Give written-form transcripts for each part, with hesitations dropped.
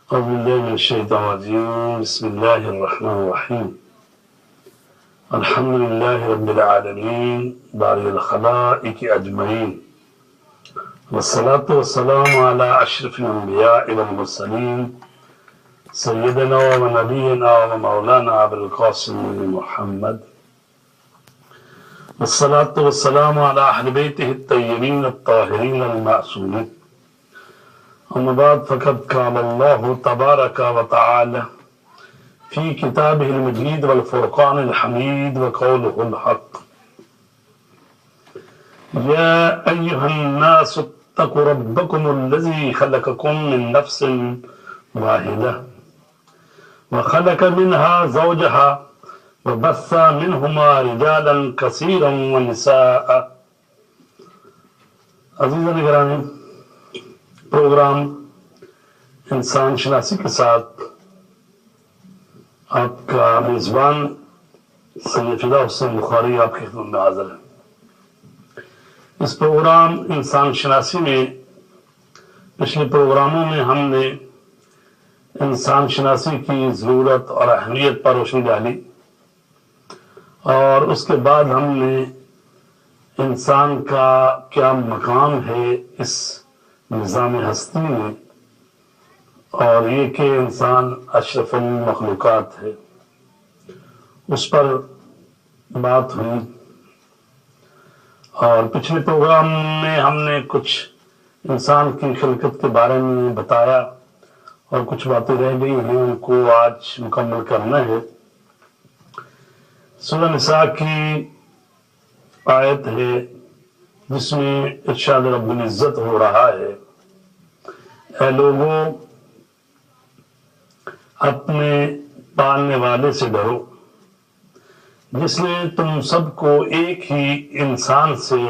أعوذ بالله من الشيطان الرجيم. بسم الله الرحمن الرحيم. الحمد لله رب العالمين بارئ الخلائق أجمعين، والصلاة والسلام على أشرف الأنبياء والمرسلين سيدنا ونبينا ومولانا أبي القاسم محمد، والصلاة والسلام على أهل بيته الطيبين الطاهرين المعصومين. أما بعد، فقد قال الله تبارك وتعالى في كتابه المجيد والفرقان الحميد وقوله الحق: يا أيها الناس اتقوا ربكم الذي خلقكم من نفس واحدة وخلق منها زوجها وبث منهما رجالا كثيرا ونساء. عزیزان گرامی، پروگرام انسان شناسی کے ساتھ آپ کا میزبان سید فدا حسین بخاری آپ کی خدمت میں حاضر ہے۔ اس پروگرام انسان شناسی میں پچھلے پروگراموں میں ہم نے انسان شناسی کی ضرورت اور اہمیت پر روشنی ڈالی، اور اس کے بعد ہم نے انسان کا کیا مقام ہے اس نظام ہستی میں، اور یہ کہ انسان اشرف المخلوقات ہے، اس پر بات ہوئی۔ اور پچھلے پروگرام میں ہم نے کچھ انسان کی خلقت کے بارے میں بتایا، اور کچھ باتیں رہ گئی ہیں، ان کو آج مکمل کرنا ہے۔ سورہ نساء کی آیت ہے جس میں ارشاد رب العزت ہو رہا ہے: اے لوگوں، اپنے پالنے والے سے ڈرو جس نے تم سب کو ایک ہی انسان سے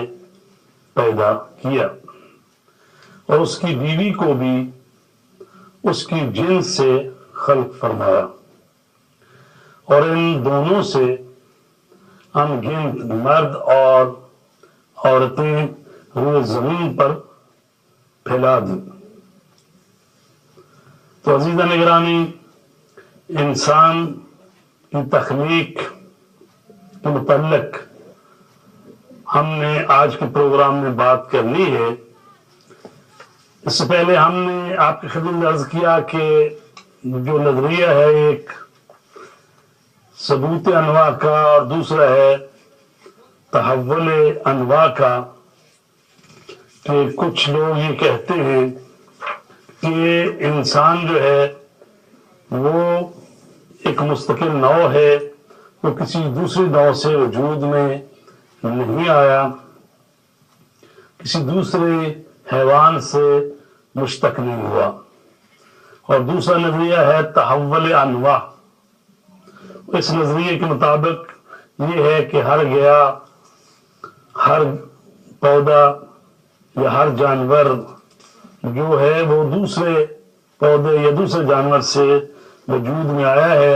پیدا کیا، اور اس کی بیوی کو بھی اس کی جنس سے خلق فرمایا، اور ان دونوں سے ان گنت مرد اور عورتیں روئے زمین پر پھیلا دی۔ تو عزیزان گرامی، انسان کی تخلیق کے متعلق ہم نے آج کے پروگرام میں بات کرنی ہے۔ اس سے پہلے ہم نے آپ کی خدمت میں عرض کیا کہ جو نظریہ ہے ایک ثبوت انواع کا اور دوسرا ہے تحول انواع کا، کہ کچھ لوگ یہ کہتے ہیں کہ انسان جو ہے وہ ایک مستقل نوع ہے، وہ کسی دوسری نوع سے وجود میں نہیں آیا، کسی دوسرے حیوان سے مشتق نہیں ہوا۔ اور دوسرا نظریہ ہے تحول انواع۔ اس نظریے کے مطابق یہ ہے کہ ہر گیا، ہر پودا یا ہر جانور جو ہے وہ دوسرے پودے یا دوسرے جانور سے وجود میں آیا ہے۔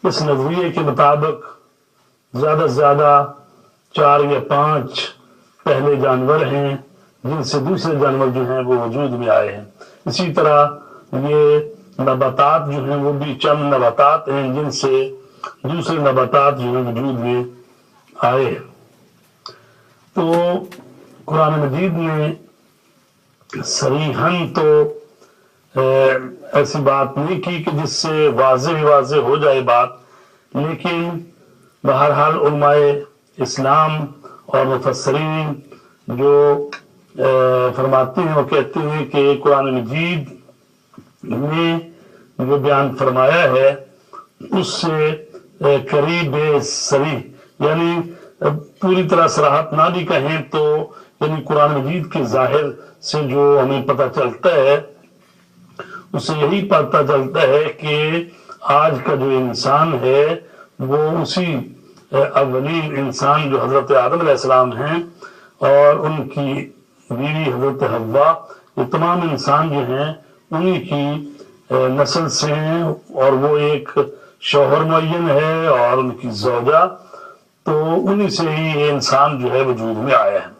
اس نظریے کے مطابق زیادہ سے زیادہ 4 یا 5 پہلے جانور ہیں جن سے دوسرے جانور جو ہیں وہ وجود میں آئے ہیں۔ اسی طرح یہ نباتات جو ہیں وہ بھی چند نباتات ہیں جن سے دوسرے نباتات جو ہیں وجود میں آئے ہیں۔ تو قرآن مجید نے صریحاً تو ایسی بات نہیں کی کہ جس سے واضح ہو جائے بات، لیکن بہرحال علماء اسلام اور مفسرین جو فرماتے ہیں وہ کہتے ہیں کہ قرآن مجید نے جو بیان فرمایا ہے اس سے قریب صریح، یعنی پوری طرح صراحت نہ بھی کہیں تو یعنی قرآن مجید کے ظاہر سے جو ہمیں پتہ چلتا ہے اس سے یہی پتہ چلتا ہے کہ آج کا جو انسان ہے وہ اسی اولین انسان جو حضرت آدم علیہ السلام ہیں اور ان کی بیوی حضرت حوا، یہ تمام انسان جو ہیں انہی کی نسل سے ہیں، اور وہ ایک شوہر معین ہے اور ان کی زوجہ، تو انہی سے ہی یہ انسان جو ہے وجود میں آیا ہے۔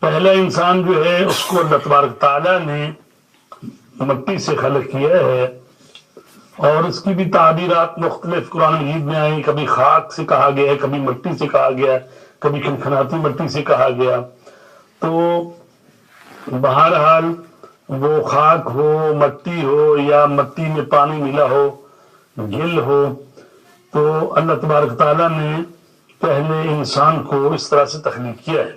پہلا انسان جو ہے اس کو اللہ تبارک تعالیٰ نے مٹی سے خلق کیا ہے، اور اس کی بھی تعبیرات مختلف قرآن مجید میں آئی. کبھی خاک سے کہا گیا ہے، کبھی مٹی سے کہا گیا ہے، کبھی کھنکھناتی مٹی سے کہا گیا. تو بہرحال وہ خاک ہو، مٹی ہو، یا مٹی میں پانی ملا ہو، گل ہو، تو اللہ تبارک تعالیٰ نے پہلے انسان کو اس طرح سے تخلیق کیا ہے.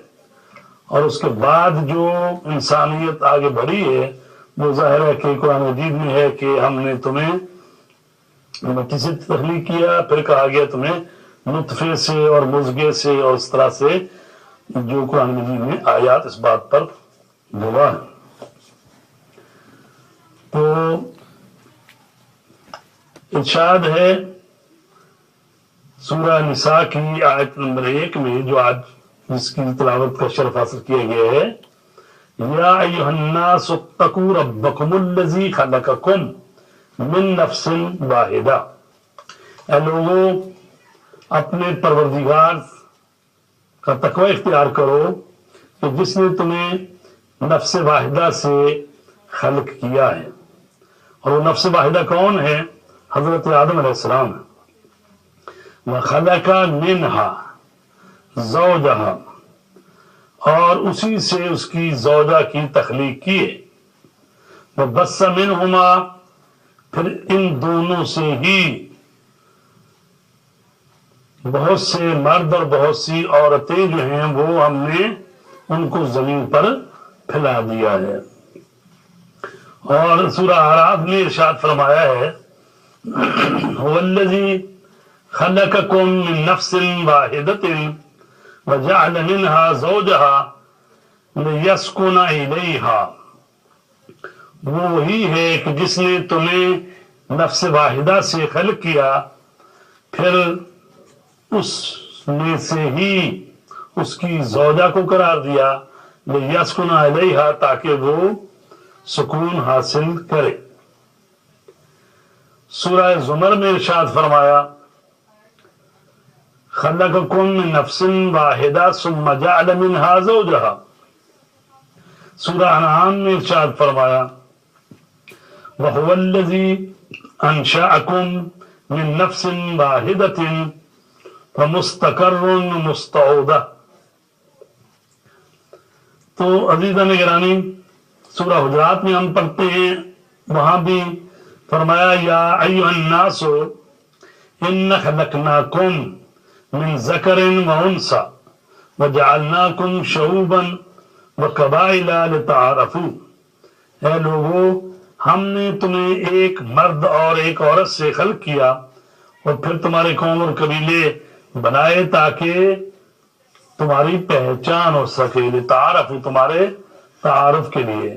اور اس کے بعد جو انسانیت آگے بڑھی ہے وہ ظاہر ہے کہ قرآن مجید میں ہے کہ ہم نے تمہیں مٹی سے تخلیق کیا، پھر کہا گیا تمہیں نطفے سے اور مضغے سے، اور اس طرح سے جو قرآن مجید میں آیات اس بات پر گواہ ہے. تو ارشاد ہے سورہ نساء کی آیت نمبر 1 میں، جو آج جس کی تلاوت کا شرف حاصل کیا گیا ہے، یا ایھا الناس اتقوا ربکم الذی خلقکم من نفس واحدہ. اے لوگوں، اپنے پروردگار کا تقوی اختیار کرو کہ جس نے تمہیں نفس واحدہ سے خلق کیا ہے. اور وہ نفس واحدہ کون ہے؟ حضرت آدم علیہ السلام. وَخَلَقَ مِنْهَا زَوْجَهَا، اور اسی سے اس کی زوجہ کی تخلیق کی ہے. وَبَثَّ مِنْهُمَا، پھر ان دونوں سے ہی بہت سے مرد اور بہت سی عورتیں جو ہیں وہ ہم نے ان کو زمین پر پھیلا دیا ہے. اور سورہ اعراف میں ارشاد فرمایا ہے هُوَ الَّذِي خَلَقَكُم مِّن نَّفْسٍ وَاحِدَةٍ وَجَعَلَ مِنْهَا زَوْجَهَا لِيَسْكُنَ إِلَيْهَا. وہ وہی ہے کہ جس نے تمہیں نفس واحدہ سے خلق کیا، پھر اس میں سے ہی اس کی زوجہ کو قرار دیا، لِيَسْكُنَ إِلَيْهَا، تاکہ وہ سکون حاصل کرے. سورہ زمر میں ارشاد فرمایا خلقکم من نفس واحدہ ثم جعل منها زوجہا. سورہ انعام میں ارشاد فرمایا وَهُوَ الَّذِي أَنشَأَكُم مِّن نَّفْسٍ وَاحِدَةٍ فَمُسْتَقَرٌّ مُسْتَعُودَةٌ. تو عزیزان گرامی، سورہ حجرات میں ہم پڑھتے ہیں، وہاں بھی فرمایا یا ایھا الناس انا خلقناکم من ذکر وانثی وجعلناکم شعوبا وقبائل لتعارفوا. اے لوگو، ہم نے تمہیں ایک مرد اور ایک عورت سے خلق کیا اور پھر تمہارے قوم اور قبیلے بنائے تاکہ تمہاری پہچان ہو سکے، لتعارفوا، تمہارے تعارف کے لیے.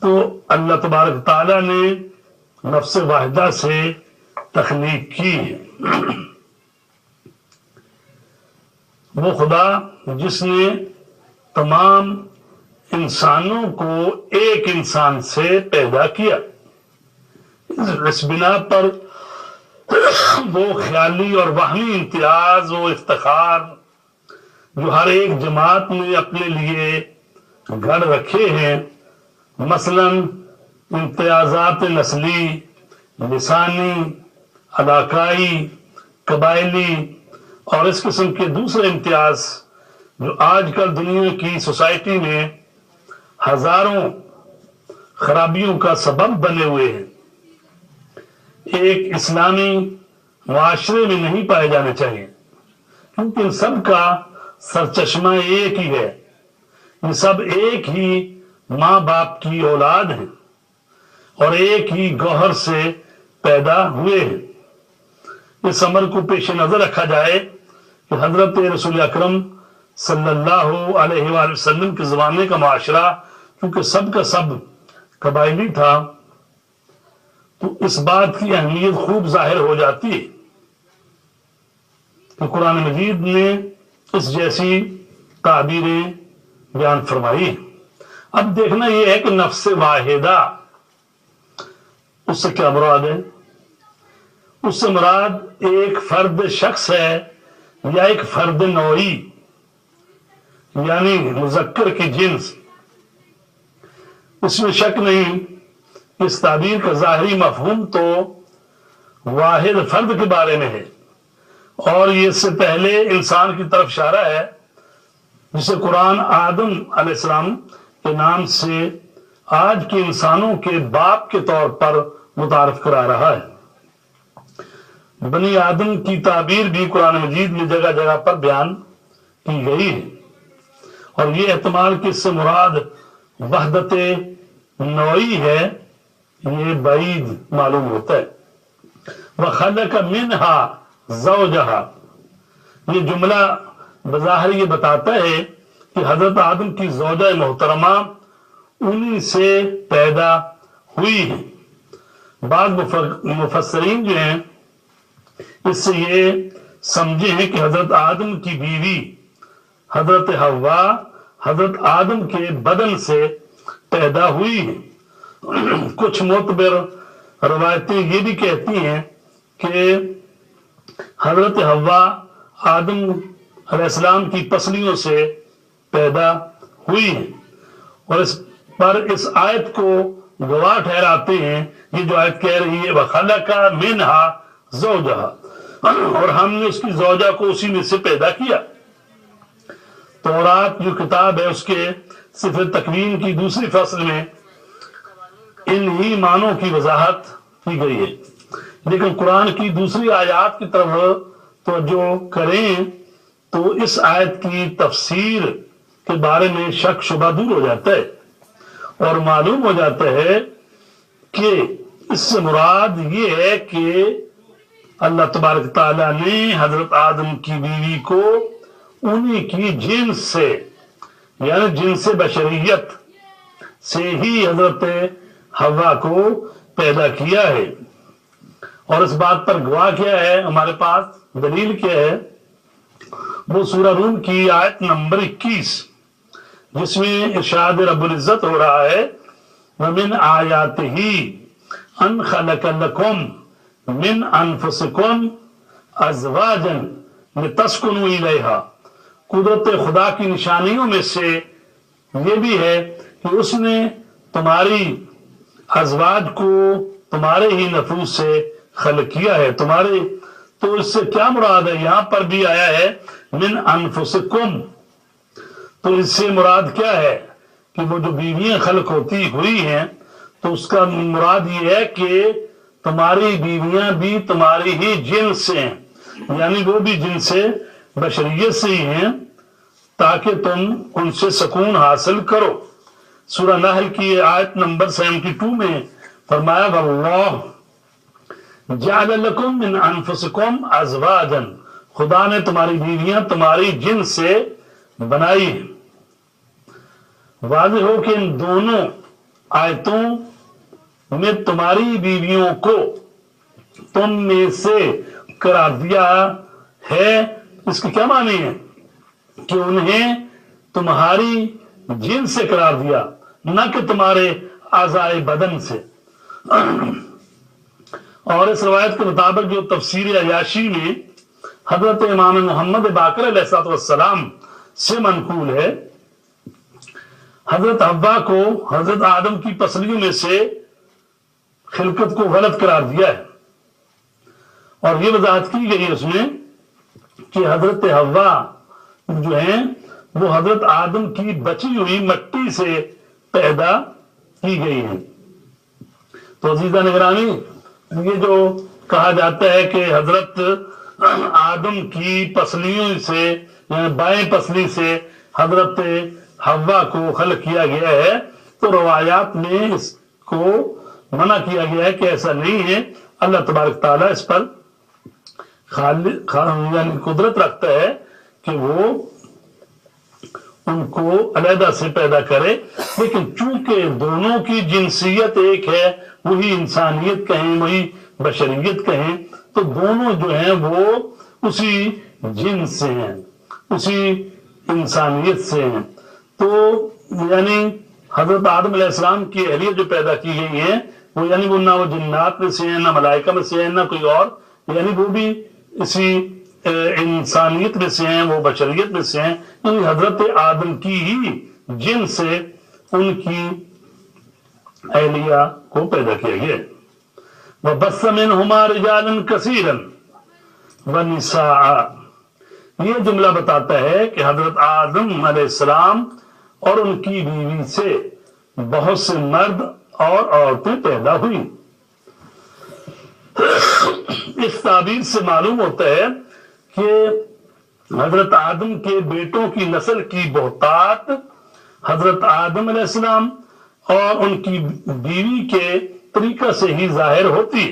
تو اللہ تبارک تعالیٰ نے نفس واحدہ سے تخلیق کی ہے. وہ خدا جس نے تمام انسانوں کو ایک انسان سے پیدا کیا، اس بنا پر وہ خیالی اور وہمی امتیاز و افتخار جو ہر ایک جماعت نے اپنے لیے گھڑ رکھے ہیں، مثلا امتیازات نسلی، لسانی، علاقائی، قبائلی اور اس قسم کے دوسرے امتیاز جو آج کل دنیا کی سوسائٹی میں ہزاروں خرابیوں کا سبب بنے ہوئے ہیں، ایک اسلامی معاشرے میں نہیں پائے جانے چاہیے. کیونکہ ان سب کا سرچشمہ ایک ہی ہے، یہ سب ایک ہی ماں باپ کی اولاد ہیں اور ایک ہی گوہر سے پیدا ہوئے ہیں. اس امر کو پیش نظر رکھا جائے کہ حضرت رسول اکرم صلی اللہ علیہ وآلہ وسلم کے زمانے کا معاشرہ کیونکہ سب کا سب قبائلی تھا، تو اس بات کی اہمیت خوب ظاہر ہو جاتی ہے کہ قرآن مجید نے اس جیسی تعبیریں بیان فرمائی. اب دیکھنا یہ ہے کہ نفس واحدہ اس سے کیا مراد ہے؟ اس سے مراد ایک فرد شخص ہے یا ایک فرد نوعی، یعنی مذکر کی جنس. اس میں شک نہیں، اس تعبیر کا ظاہری مفہوم تو واحد فرد کے بارے میں ہے، اور یہ اس سے پہلے انسان کی طرف اشارہ ہے، جسے قرآن آدم علیہ السلام کے نام سے آج کے انسانوں کے باپ کے طور پر متعارف کرا رہا ہے۔ بنی آدم کی تعبیر بھی قرآن مجید میں جگہ جگہ پر بیان کی گئی ہے، اور یہ احتمال کہ اس سے مراد وحدت نوعی ہے یہ بعید معلوم ہوتا ہے۔ وَخَلَقَ مِنْهَا زَوْجَهَا، یہ جملہ بظاہر یہ بتاتا ہے کہ حضرت آدم کی زوجہ محترمہ انہی سے پیدا ہوئی ہے۔ بعض مفسرین جو ہیں اس سے یہ سمجھے ہیں کہ حضرت آدم کی بیوی حضرت حوا حضرت آدم کے بدن سے پیدا ہوئی ہے۔ کچھ معتبر روایتیں یہ بھی کہتی ہیں کہ حضرت حوا آدم علیہ السلام کی پسلیوں سے پیدا ہوئی ہے، اور اس پر اس آیت کو گواہ ٹھہراتے ہیں یہ جو آیت کہہ رہی ہے وَخَلَقَ مِنْهَا زَوْجَهَا، اور ہم نے اس کی زوجہ کو اسی میں سے پیدا کیا۔ تورات جو کتاب ہے اس کے صفر تکوین کی دوسری فصل میں انہی معنوں کی وضاحت کی گئی ہے، لیکن قرآن کی دوسری آیات کی طرف توجہ کریں تو اس آیت کی تفسیر کے بارے میں شک شبہ دور ہو جاتا ہے، اور معلوم ہو جاتا ہے کہ اس سے مراد یہ ہے کہ اللہ تبارک تعالیٰ نے حضرت آدم کی بیوی کو انہی کی جنس سے یعنی جنس بشریت سے ہی حضرت حوا کو پیدا کیا ہے۔ اور اس بات پر گواہ کیا ہے، ہمارے پاس دلیل کیا ہے، وہ سورہ روم کی آیت نمبر 21 جس میں ارشاد رب العزت ہو رہا ہے وَمِنْ آيَاتِهِ أَنْ خَلَقَ لَكُمْ مِنْ أَنفُسِكُمْ أَزْوَاجًا لِتَسْكُنُوا إِلَيْهَا، قدرت خدا کی نشانیوں میں سے یہ بھی ہے کہ اس نے تمہاری ازواج کو تمہارے ہی نفوس سے خلق کیا ہے۔ تمہارے تو اس سے کیا مراد ہے، یہاں پر بھی آیا ہے من انفسکم، تو اس سے مراد کیا ہے کہ وہ جو بیویاں خلق ہوتی ہوئی ہیں تو اس کا مراد یہ ہے کہ تمہاری بیویاں بھی تمہاری ہی جنس سے ہیں، یعنی وہ بھی جنس بشریت سے ہی ہیں تاکہ تم ان سے سکون حاصل کرو۔ سورہ نحل کی آیت نمبر 72 میں فرمایا وَاللَّهُ جَعَلَ لَكُم مِّنْ أَنفُسِكُمْ أَزْوَاجًا، خدا نے تمہاری بیویاں تمہاری جنس سے بنائی ہیں۔ واضح ہو کہ ان دونوں آیتوں میں تمہاری بیویوں کو تم میں سے قرار دیا ہے، اس کے کیا معنی ہے کہ انہیں تمہاری جنس سے قرار دیا، نہ کہ تمہارے اعضائے بدن سے۔ اور اس روایت کے مطابق جو تفسیر عیاشی میں حضرت امام محمد باقر علیہ السلام سے منقول ہے، حضرت حوا کو حضرت آدم کی پسلیوں میں سے خلقت کو غلط قرار دیا ہے، اور یہ وضاحت کی گئی اس میں کہ حضرت حوا جو ہیں وہ حضرت آدم کی بچی ہوئی مٹی سے پیدا کی گئی ہیں۔ تو عزیزہ نگرامی، یہ جو کہا جاتا ہے کہ حضرت آدم کی پسلیوں سے یعنی بائیں پسلی سے حضرت حوا کو خلق کیا گیا ہے، تو روایات میں اس کو منع کیا گیا ہے کہ ایسا نہیں ہے۔ اللہ تبارک تعالیٰ اس پر یعنی قدرت رکھتا ہے کہ وہ ان کو علیحدہ سے پیدا کرے، لیکن چونکہ دونوں کی جنسیت ایک ہے، وہی انسانیت کہیں وہی بشریت کہیں، تو دونوں جو ہیں وہ اسی جنس سے ہیں، اسی انسانیت سے ہیں۔ تو یعنی حضرت آدم علیہ السلام کی اہلیت جو پیدا کی گئی ہیں وہ یعنی وہ نہ وہ جنات میں سے ہیں، نہ ملائکہ میں سے ہیں، نہ کوئی اور، یعنی وہ بھی اسی انسانیت میں سے ہیں، وہ بشریت میں سے ہیں، یعنی حضرت آدم کی ہی جن سے ان کی اہلیہ کو پیدا کیا گیا. وَبَثَّ مِنْهُمَا رِجَالًا كَثِيرًا وَنِسَاءً. یہ جملہ بتاتا ہے کہ حضرت آدم علیہ السلام اور ان کی بیوی سے بہت سے مرد اور عورتیں پیدا ہوئی. اس تعبیر سے معلوم ہوتا ہے کہ حضرت آدم کے بیٹوں کی نسل کی بہتات حضرت آدم علیہ السلام اور ان کی بیوی کے طریقہ سے ہی ظاہر ہوتی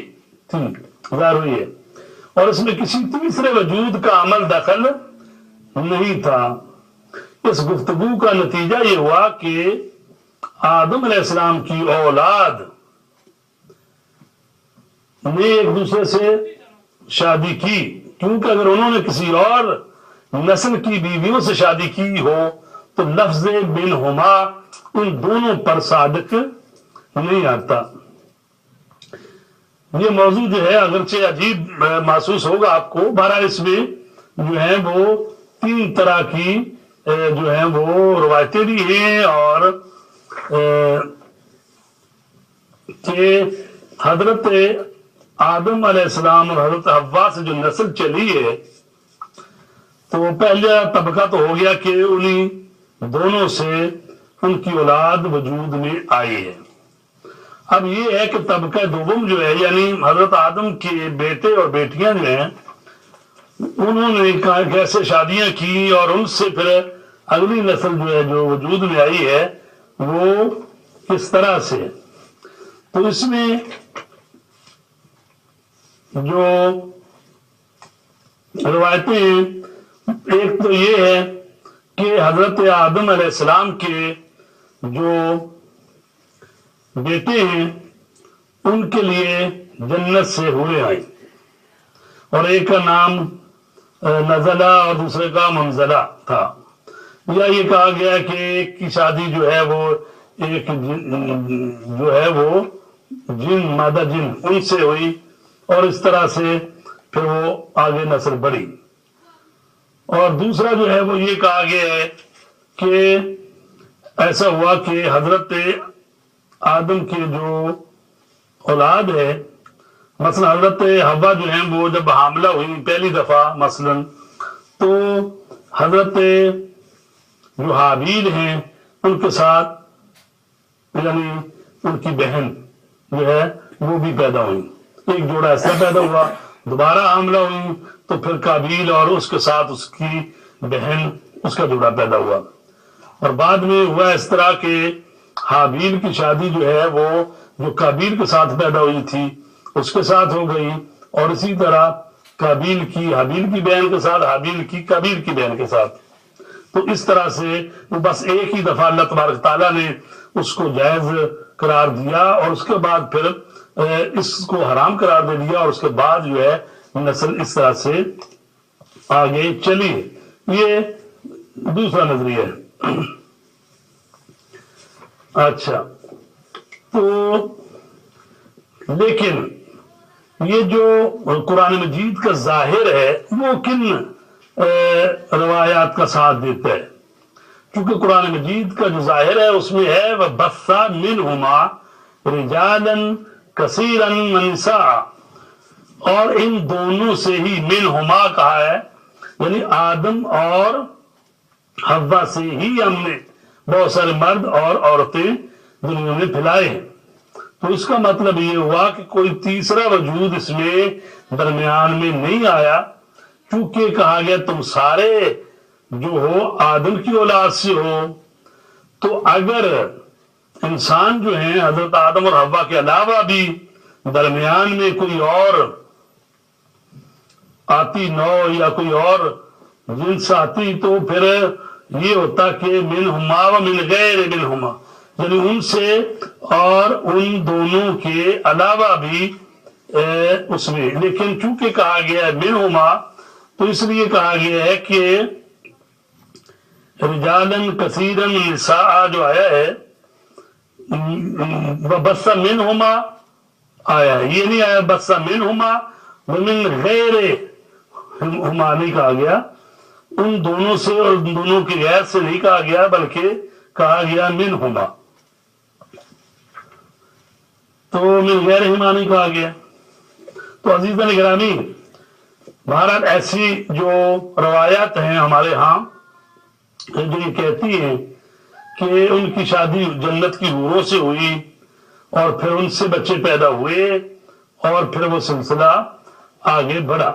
تھی، ظاہر ہوئی ہے، اور اس میں کسی تیسرے وجود کا عمل دخل نہیں تھا. اس گفتگو کا نتیجہ یہ ہوا کہ آدم علیہ السلام کی اولاد نے ایک دوسرے سے شادی کی، کیونکہ اگر انہوں نے کسی اور نسل کی بیویوں سے شادی کی ہو تو لفظ منہما ان دونوں پر صادق نہیں آتا. یہ موضوع جو ہے اگرچہ عجیب محسوس ہوگا آپ کو، بہرحال اس میں جو ہے وہ 3 طرح کی جو ہے وہ روایتیں بھی ہیں، اور کہ حضرت آدم علیہ السلام اور حضرت حوا سے جو نسل چلی ہے تو پہلا طبقہ تو ہو گیا کہ انہی دونوں سے ان کی اولاد وجود میں آئی ہے. اب یہ ہے کہ طبقہ دوم جو ہے یعنی حضرت آدم کے بیٹے اور بیٹیاں جو ہیں انہوں نے کیسے شادیاں کی اور ان سے پھر اگلی نسل جو ہے جو وجود میں آئی ہے وہ کس طرح سے. تو اس میں جو روایتیں ایک تو یہ ہے کہ حضرت آدم علیہ السلام کے جو بیٹے ہیں ان کے لیے جنت سے ہوئے آئیں، اور ایک کا نام نزلہ اور دوسرے کا منزلہ تھا. یا یہ کہا گیا کہ ایک کی شادی جو ہے وہ ایک جو ہے وہ جن مادہ جن ان سے ہوئی، اور اس طرح سے پھر وہ آگے نسل بڑھی. اور دوسرا جو ہے وہ یہ کہا گیا ہے کہ ایسا ہوا کہ حضرت آدم کے جو اولاد ہے، مثلا حضرت حوا جو ہیں وہ جب حاملہ ہوئی پہلی دفعہ مثلا، تو حضرت جو حابیل ہیں ان کے ساتھ یعنی ان کی بہن جو ہے وہ بھی پیدا ہوئی، ایک جوڑا ایسا پیدا ہوا. دوبارہ حاملہ ہوئی تو پھر قابیل اور اس کے ساتھ اس کی بہن اس کا جوڑا پیدا ہوا. اور بعد میں ہوا اس طرح کہ حابیل کی شادی جو ہے وہ جو قابیل کے ساتھ پیدا ہوئی تھی اس کے ساتھ ہو گئی، اور اسی طرح قابیل کی حابیل کی بہن کے ساتھ، حابیل کی قابیل کی بہن کے ساتھ. تو اس طرح سے بس ایک ہی دفعہ اللہ تبارک تعالیٰ نے اس کو جائز قرار دیا، اور اس کے بعد پھر اس کو حرام قرار دے دیا، اور اس کے بعد جو ہے نسل اس طرح سے آگے چلی. یہ دوسرا نظریہ ہے. اچھا، تو لیکن یہ جو قرآن مجید کا ظاہر ہے وہ کن روایات کا ساتھ دیتا ہے؟ کیونکہ قرآن مجید کا جو ظاہر ہے اس میں ہے وَبَثَّ مِنْهُمَا رِجَالًا كَثِيرًا وَنِسَاءً، اور ان دونوں سے ہی منہما کہا ہے، یعنی آدم اور حوا سے ہی ہم نے بہت سارے مرد اور عورتیں دنیا میں پھیلائے ہیں. تو اس کا مطلب یہ ہوا کہ کوئی تیسرا وجود اس میں درمیان میں نہیں آیا، چونکہ کہا گیا تم سارے جو ہو آدم کی اولاد سے ہو. تو اگر انسان جو ہیں حضرت آدم اور حوا کے علاوہ بھی درمیان میں کوئی اور آتی نو یا کوئی اور جنس آتی تو پھر یہ ہوتا کہ منہما و من غیر منہما، یعنی ان سے اور ان دونوں کے علاوہ بھی اس میں. لیکن چونکہ کہا گیا ہے منہما تو اس لیے کہا گیا ہے کہ رجالن کثیرن نساء جو آیا ہے بس منہما آیا ہے، یہ نہیں آیا بس منہما ومن غیر ہما نہیں کہا گیا، ان دونوں سے اور ان دونوں کی غیر سے نہیں کہا گیا، بلکہ کہا گیا منہما. تو من غیر ایمانی کہا گیا. تو عزیزان گرامی، بہرحال ایسی جو روایات ہیں ہمارے ہاں جو یہ کہتی ہیں کہ ان کی شادی جنت کی حوروں سے ہوئی اور پھر ان سے بچے پیدا ہوئے اور پھر وہ سلسلہ آگے بڑھا.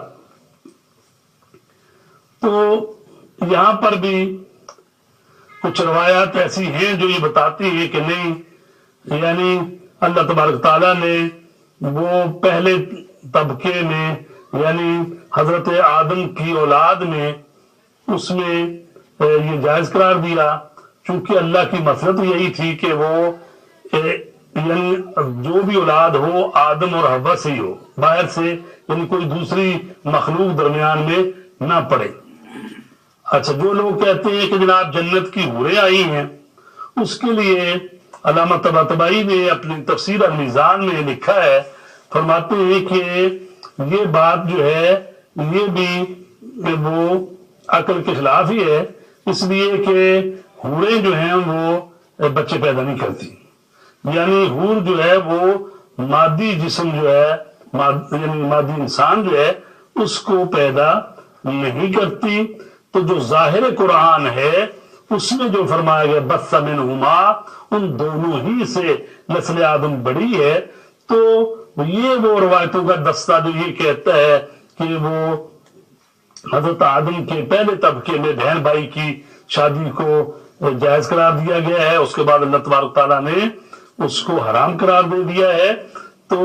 تو یہاں پر بھی کچھ روایات ایسی ہیں جو یہ بتاتی ہیں کہ نہیں، یعنی اللہ تبارک تعالیٰ نے وہ پہلے طبقے میں یعنی حضرت آدم کی اولاد میں اس میں یہ جائز قرار دیا، چونکہ اللہ کی مقصد یہی تھی کہ وہ یعنی جو بھی اولاد ہو آدم اور حوا سے ہی ہو، باہر سے یعنی کوئی دوسری مخلوق درمیان میں نہ پڑے. اچھا، جو لوگ کہتے ہیں کہ جناب جنت کی حوریں آئی ہیں، اس کے لیے علامہ طباطبائی نے اپنی تفسیر المیزان میں لکھا ہے، فرماتے ہیں کہ یہ بات جو ہے یہ بھی وہ عقل کے خلاف ہی ہے، اس لیے کہ حوریں جو ہیں وہ بچے پیدا نہیں کرتی. یعنی حور جو ہے وہ مادی جسم جو ہے یعنی مادی انسان جو ہے اس کو پیدا نہیں کرتی. تو جو ظاہر قرآن ہے اس میں جو فرمایا گیا بث منہما، ان دونوں ہی سے نسل آدم بڑی ہے. تو یہ وہ روایتوں کا دستہ جو یہ کہتا ہے کہ وہ حضرت آدم کے پہلے طبقے میں بہن بھائی کی شادی کو جائز قرار دیا گیا ہے، اس کے بعد اللہ تبارک تعالیٰ نے اس کو حرام قرار دے دیا ہے. تو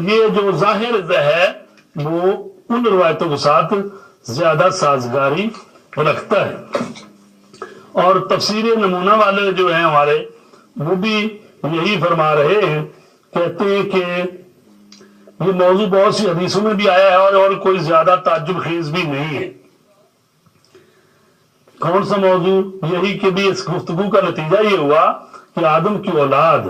یہ جو ظاہر ہے وہ ان روایتوں کے ساتھ زیادہ سازگاری رکھتا ہے. اور تفسیر نمونہ والے جو ہیں ہمارے وہ بھی یہی فرما رہے ہیں، کہتے ہیں کہ یہ موضوع بہت سی حدیثوں میں بھی آیا ہے اور کوئی زیادہ تعجب خیز بھی نہیں ہے. کون سا موضوع؟ یہی کہ بھی اس گفتگو کا نتیجہ یہ ہوا کہ آدم کی اولاد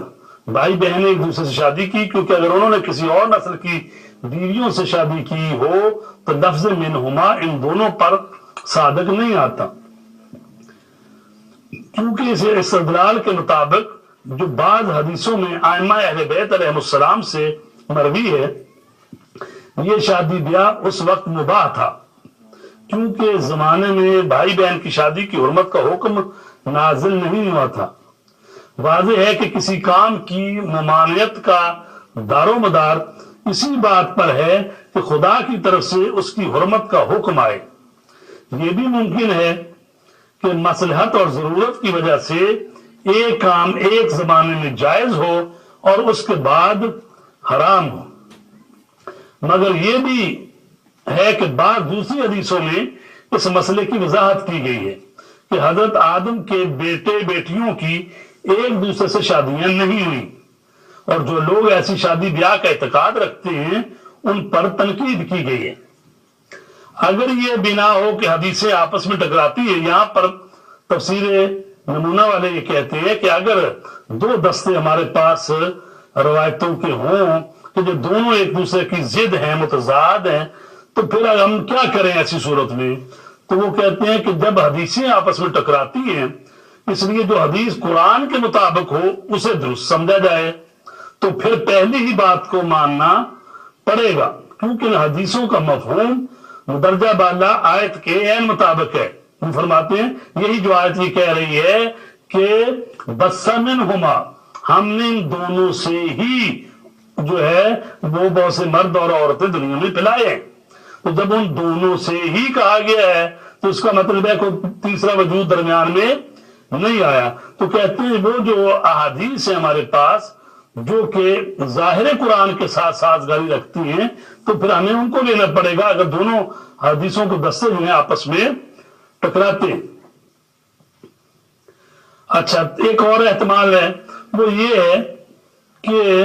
بھائی بہنیں ایک دوسرے سے شادی کی، کیونکہ اگر انہوں نے کسی اور نسل کی بیویوں سے شادی کی ہو تو لفظ منہما ان دونوں پر صادق نہیں آتا، کیونکہ اس استدلال کے مطابق جو بعض حدیثوں میں ائمہ اہل بیت علیہ السلام سے مروی ہے، یہ شادی بیاہ اس وقت مباح تھا، کیونکہ زمانے میں بھائی بہن کی شادی کی حرمت کا حکم نازل نہیں ہوا تھا. واضح ہے کہ کسی کام کی ممانعت کا دار و مدار اسی بات پر ہے کہ خدا کی طرف سے اس کی حرمت کا حکم آئے. یہ بھی ممکن ہے کہ مصلحت اور ضرورت کی وجہ سے ایک کام ایک زمانے میں جائز ہو اور اس کے بعد حرام ہو، مگر یہ بھی ہے کہ بعض دوسری حدیثوں میں اس مسئلے کی وضاحت کی گئی ہے کہ حضرت آدم کے بیٹے بیٹیوں کی ایک دوسرے سے شادیاں نہیں ہوئی، اور جو لوگ ایسی شادی بیاہ کا اعتقاد رکھتے ہیں ان پر تنقید کی گئی ہے. اگر یہ بنا ہو کہ حدیثیں آپس میں ٹکراتی ہے، یہاں پر تفسیر نمونہ والے یہ کہتے ہیں کہ اگر دو دستے ہمارے پاس روایتوں کے ہوں کہ جو دونوں ایک دوسرے کی ضد ہیں، متضاد ہیں، تو پھر ہم کیا کریں ایسی صورت میں؟ تو وہ کہتے ہیں کہ جب حدیثیں آپس میں ٹکراتی ہیں، اس لیے جو حدیث قرآن کے مطابق ہو اسے درست سمجھا جائے، تو پھر پہلی ہی بات کو ماننا پڑے گا، کیونکہ حدیثوں کا مفہوم مدرجہ بالا آیت کے عین مطابق ہے. ہم فرماتے ہیں یہی جو آیت یہ کہہ رہی ہے کہ بث منہما، ہم نے ان دونوں سے ہی جو ہے وہ بہت سے مرد اور عورتیں دنیا میں پھیلائے ہیں. تو جب ان دونوں سے ہی کہا گیا ہے تو اس کا مطلب ہے کوئی تیسرا وجود درمیان میں نہیں آیا. تو کہتے ہیں وہ جو احادیث ہیں ہمارے پاس جو کہ ظاہر قرآن کے ساتھ سازگاری رکھتی ہیں، تو پھر ہمیں ان کو لینا پڑے گا اگر دونوں حدیثوں کو دستے جو ہیں آپس میں ٹکراتے ہیں. اچھا، ایک اور احتمال ہے، وہ یہ ہے کہ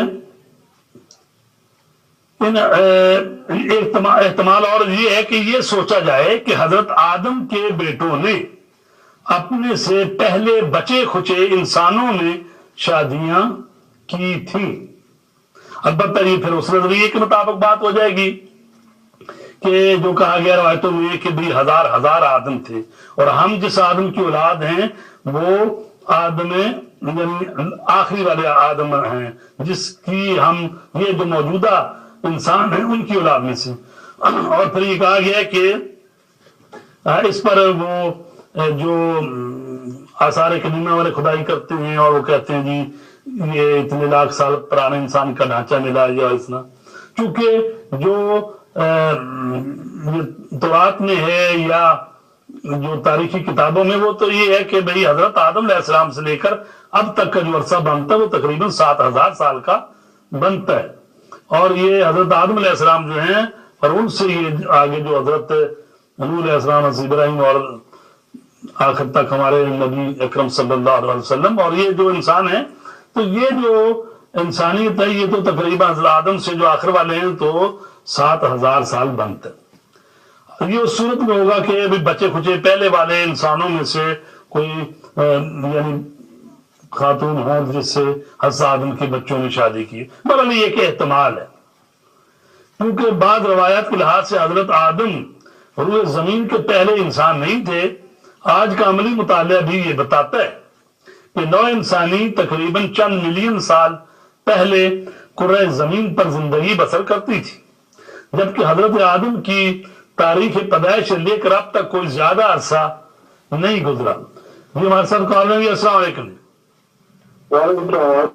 احتمال اور یہ ہے کہ یہ سوچا جائے کہ حضرت آدم کے بیٹوں نے اپنے سے پہلے بچے کھچے انسانوں میں شادیاں کی تھیں. البتہ یہ پھر اس نظریے کے مطابق بات ہو جائے گی کہ جو کہا گیا روایتوں میں کہ بھی ہزار ہزار آدم تھے، اور ہم جس آدم کی اولاد ہیں وہ آدم یعنی آخری والے آدم ہیں، جس کی ہم یہ جو موجودہ انسان ہیں ان کی اولاد میں سے. اور پھر یہ کہا گیا کہ اس پر وہ جو آثار قدیمہ والے کھدائی کرتے ہیں اور وہ کہتے ہیں جی یہ اتنے لاکھ سال پرانے انسان کا ڈھانچہ ملا یا اتنا، چونکہ جو تورات میں ہے یا جو تاریخی کتابوں میں وہ تو یہ ہے کہ بھئی حضرت آدم علیہ السلام سے لے کر اب تک کا جو عرصہ بنتا ہے وہ تقریباً 7000 سال کا بنتا ہے. اور یہ حضرت آدم علیہ السلام جو ہیں اور ان سے یہ آگے جو حضرت نوح علیہ السلام، حضرت ابراہیم اور آخر تک ہمارے نبی اکرم صلی اللہ علیہ وسلم اور یہ جو انسان ہیں، تو یہ جو انسانیت ہے یہ تو تقریباً حضرت آدم سے جو آخر والے ہیں تو 7000 سال بنتے ہیں. یہ اس صورت میں ہوگا کہ بچے کھچے پہلے والے انسانوں میں سے کوئی یعنی خاتون ہوں جس سے حضرت آدم کے بچوں نے شادی کی. بہرحال یہ ایک احتمال ہے، کیونکہ بعض روایات کے لحاظ سے حضرت آدم روئے زمین کے پہلے انسان نہیں تھے. آج کا عملی مطالعہ بھی یہ بتاتا ہے کہ نوع انسانی تقریباً چند ملین سال پہلے کرۂ زمین پر زندگی بسر کرتی تھی، جبکہ حضرت آدم کی تاریخ پیدائش سے لے کر اب تک کوئی زیادہ عرصہ نہیں گزرا. یہ ہمارے ساتھ کال ہے. السلام علیکم. وعلیکم السلام.